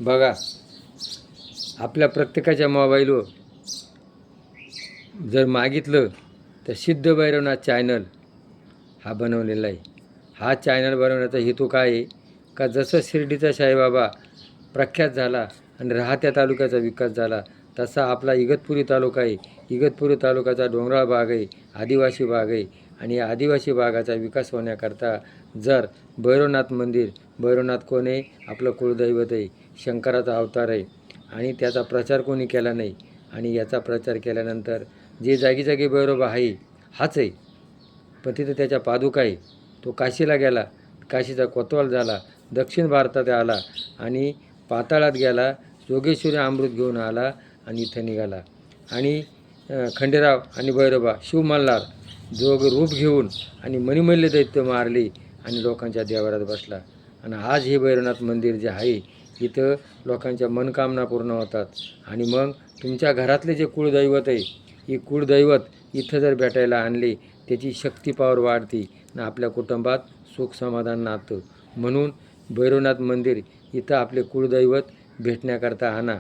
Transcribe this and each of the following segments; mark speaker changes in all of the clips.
Speaker 1: बघा, आपल्या प्रत्येकाच्या मोबाईलवर जर मागितलं तर सिद्ध भैरवनाथ चॅनल हा बनवलेला आहे. हा चॅनल बनवण्याचा हेतू काय आहे का, जसं शिर्डीचा साईबाबा प्रख्यात झाला आणि राहत्या तालुक्याचा विकास झाला, तसा आपला इगतपुरी तालुका आहे. इगतपुरी तालुक्याचा डोंगराळ भाग आहे, आदिवासी भाग आहे. आणि या आदिवासी भागाचा विकास होण्याकरता जर भैरवनाथ मंदिर, भैरवनाथ कोण आहे, आपलं कुलदैवत आहे, शंकराचा अवतार आहे. आणि त्याचा प्रचार कोणी केला नाही. आणि याचा प्रचार केल्यानंतर जे जागी जागी भैरोबा आहे हाच आहे, पण तिथं त्याच्या पादुका आहे. तो काशीला गेला, काशीचा कोतवाल झाला, दक्षिण भारतात आला आणि पाताळात गेला, जोगेश्वरी अमृत घेऊन आला आणि इथं निघाला. आणि खंडेराव आणि भैरोबा शिव मल्हार जोग रूप घेऊन आणि मणिमल्ल दैत्य मारली आणि लोकांच्या देवारात बसला. आणि आज हे भैरवनाथ मंदिर जे आहे, इथं लोकांच्या मनकामना पूर्ण होतात. आणि मग तुमच्या घरातले जे कुळदैवत आहे, ही कुळदैवत इथं जर भेटायला आणले, त्याची शक्ती पावर वाढते आणि आपल्या कुटुंबात सुख समाधान नातं. म्हणून भैरवनाथ मंदिर इथं आपले कुळदैवत भेटण्याकरता आणा.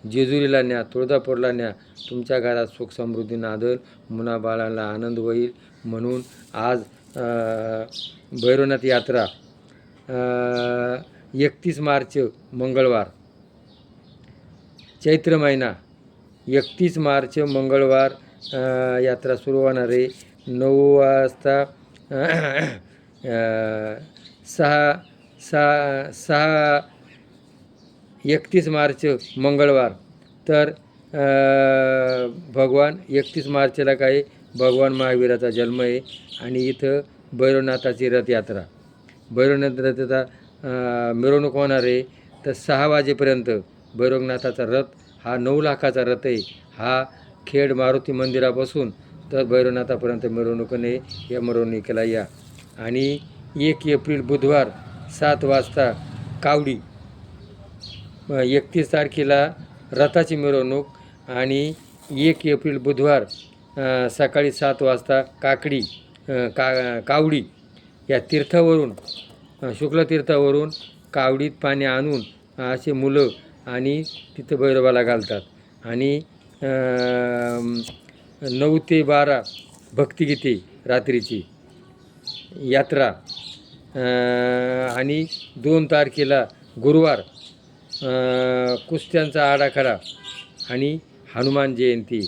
Speaker 1: जेजुरीला न्या, तुळजापूरला न्या, तुमच्या घरात सुख समृद्धी नांदल, मुलाबाळांना आनंद होईल. म्हणून आज भैरवनाथ यात्रा 31 मार्च मंगळवार, चैत्र महिना 31 मार्च मंगळवार यात्रा सुरू होणार आहे. 9 वाजता 31 मार्च मंगळवार. तर भगवान 31 मार्चला काय, भगवान महावीराचा जन्म आहे. आणि इथं भैरवनाथाची रथयात्रा, भैरवनाथ रथाचा मिरवणूक होणार आहे. तर 6 वाजेपर्यंत भैरवनाथाचा रथ हा 9 लाखाचा रथ आहे. हा खेड मारुती मंदिरापासून तर भैरवनाथापर्यंत मिरवणुकीने या मिरवणुकीला या. आणि 1 एप्रिल बुधवार 7 वाजता कावडी, 31 तारखेला रथाची मिरवणूक आणि 1 एप्रिल बुधवार सकाळी 7 वाजता काकडी कावडी या तीर्थावरून, शुक्लतीर्थावरून कावडीत पाणी आणून असे मुलं आणि तिथं भैरवाला घालतात. आणि 9 ते 12 भक्तिगीते रात्रीची यात्रा. आणि 2 तारखेला गुरुवार कुस्त्यांचा आडाखडा आणि हनुमान जयंती.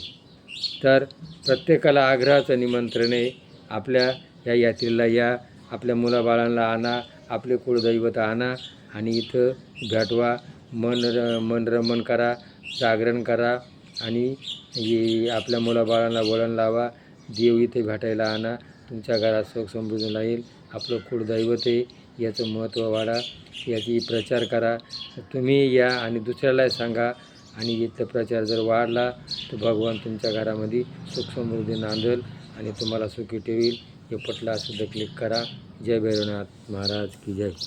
Speaker 1: तर प्रत्येकाला आग्रहाचं निमंत्रण आहे, आपल्या या यात्रेला या, आपल्या मुलाबाळांना आणा, आपले कुळदैवत आणा आणि इथं भेटवा. मन रमण करा, जागरण करा आणि आपल्या मुलाबाळांना वळण लावा. देव इथे भेटायला आणा, तुमच्या घरात सुख समृद्धी राहील. आपलं कुळदैवत आहे, याचं महत्त्व वाढा, याची प्रचार करा. तुम्ही या आणि दुसऱ्याला सांगा. आणि इथं प्रचार जर वाढला तर भगवान तुमच्या घरामध्ये सुख समृद्धी नांदल आणि तुम्हाला सुखी ठेवील. हे पटलं असं तर क्लिक करा. जय भैरवनाथ महाराज की जय.